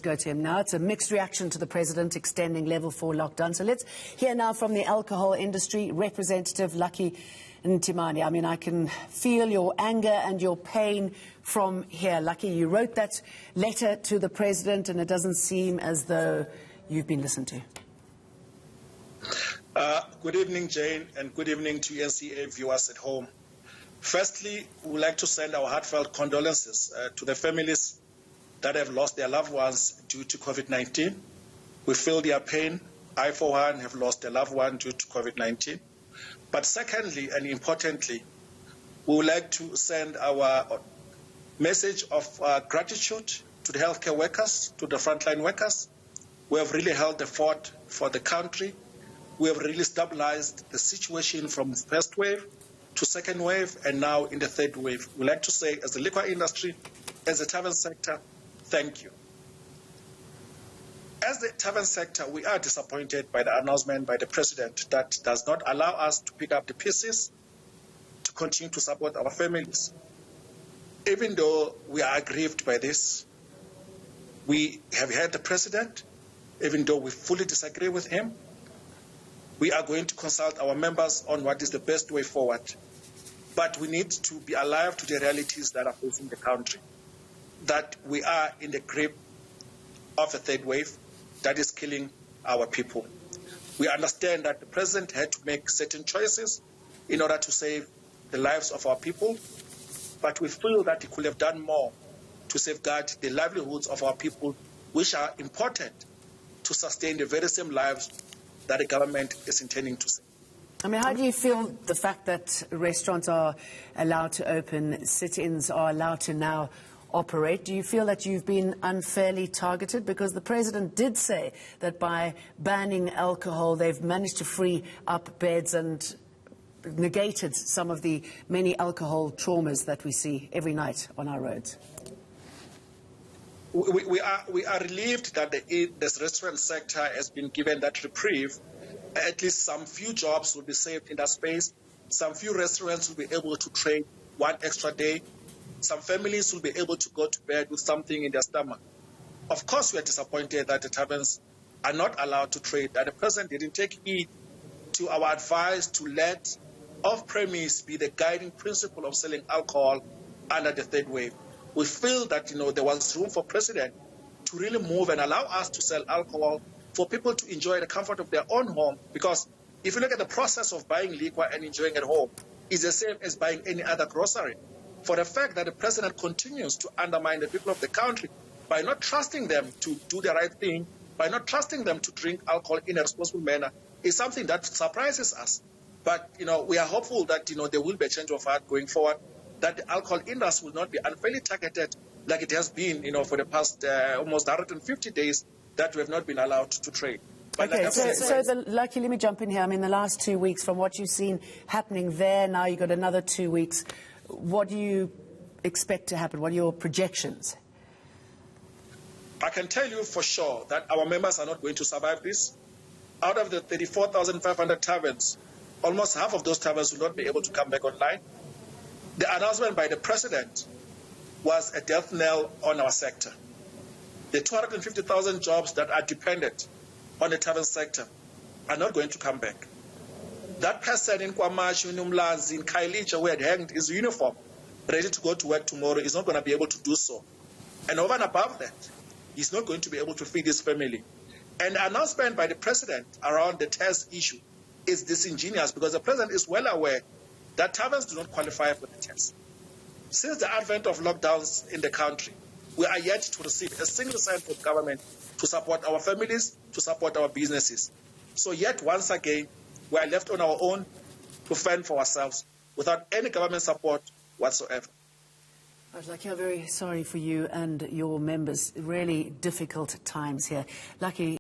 Go to him now. It's a mixed reaction to the president extending level 4 lockdown. So let's hear now from the alcohol industry representative, Lucky Ntimane. I mean, I can feel your anger and your pain from here. Lucky, you wrote that letter to the president and it doesn't seem as though you've been listened to. Good evening, Jane, and good evening to NCA viewers at home. Firstly, we would like to send our heartfelt condolences to the families that have lost their loved ones due to COVID-19. We feel their pain. I, for one, have lost a loved one due to COVID-19. But secondly, and importantly, we would like to send our message of gratitude to the healthcare workers, to the frontline workers, who have really held the fort for the country. We have really stabilized the situation from first wave to second wave and now in the third wave. We'd like to say, as the liquor industry, as the tavern sector, thank you. As the tavern sector, we are disappointed by the announcement by the president that does not allow us to pick up the pieces to continue to support our families. Even though we are aggrieved by this, we have heard the president, even though we fully disagree with him. We are going to consult our members on what is the best way forward. But we need to be alive to the realities that are facing the country. That we are in the grip of a third wave that is killing our people. We understand that the president had to make certain choices in order to save the lives of our people, but we feel that he could have done more to safeguard the livelihoods of our people, which are important to sustain the very same lives that the government is intending to save. I mean, how do you feel the fact that restaurants are allowed to open, sit-ins are allowed to now operate? Do you feel that you've been unfairly targeted? Because the president did say that by banning alcohol, they've managed to free up beds and negated some of the many alcohol traumas that we see every night on our roads. We are relieved that this restaurant sector has been given that reprieve. At least some few jobs will be saved in that space. Some few restaurants will be able to trade one extra day. Some families will be able to go to bed with something in their stomach. Of course, we are disappointed that the taverns are not allowed to trade, that the president didn't take heed to our advice to let off-premise be the guiding principle of selling alcohol under the third wave. We feel that, there was room for president to really move and allow us to sell alcohol for people to enjoy the comfort of their own home. Because if you look at the process of buying liquor and enjoying at home, it's the same as buying any other grocery. For the fact that the president continues to undermine the people of the country by not trusting them to do the right thing, by not trusting them to drink alcohol in a responsible manner, is something that surprises us. But, we are hopeful that, there will be a change of heart going forward, that the alcohol industry will not be unfairly targeted like it has been, for the past almost 150 days that we have not been allowed to trade. But okay, Lucky, let me jump in here. I mean, the last 2 weeks, from what you've seen happening there, now you've got another 2 weeks. What do you expect to happen? What are your projections? I can tell you for sure that our members are not going to survive this. Out of the 34,500 taverns, almost half of those taverns will not be able to come back online. The announcement by the president was a death knell on our sector. The 250,000 jobs that are dependent on the tavern sector are not going to come back. That person in KwaMashu, in Umlazi, in Khayelitsha, who had hanged his uniform, ready to go to work tomorrow, is not going to be able to do so. And over and above that, he's not going to be able to feed his family. And the announcement by the president around the test issue is disingenuous because the president is well aware that taverns do not qualify for the test. Since the advent of lockdowns in the country, we are yet to receive a single cent from government to support our families, to support our businesses. So yet once again, we are left on our own to fend for ourselves without any government support whatsoever. Lucky, I'm very sorry for you and your members. Really difficult times here. Lucky.